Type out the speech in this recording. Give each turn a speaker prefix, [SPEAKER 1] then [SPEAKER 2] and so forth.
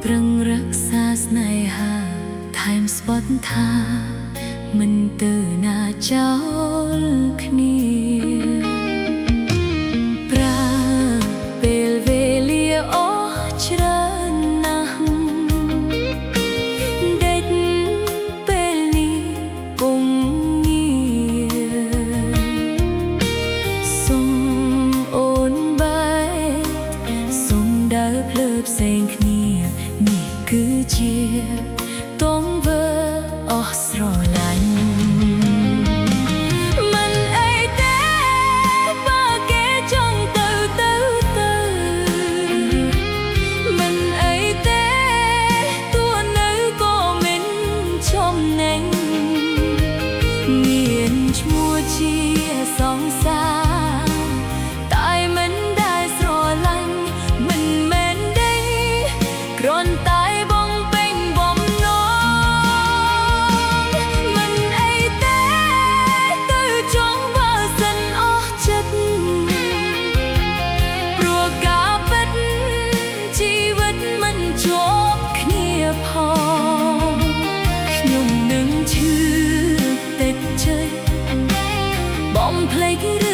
[SPEAKER 1] ប្រឹងរក្សាស្នេហាថែមស្បត់ថាមិនទៅណាចោលគ្នាប្រើពេលវេលាអស់ច្រើនណាស់ដេកពេលនេះពុំងាសូមអូនបែសូមដើរភ្លើផ្សេងគ្នានេះគឺជាទង្វើអស់ស្រឡាញ់មិនអីទេបើគេចង់ទៅមិនអីទេទោះនៅក៏មិនចំណេញមានឈ្មោះជាសង្សារតែមិនដែលស្រឡាញ់មិនមែនទេគ្រាន់តែខ្ញុំនឹងឈឺតិចជ័យបំភ្លេច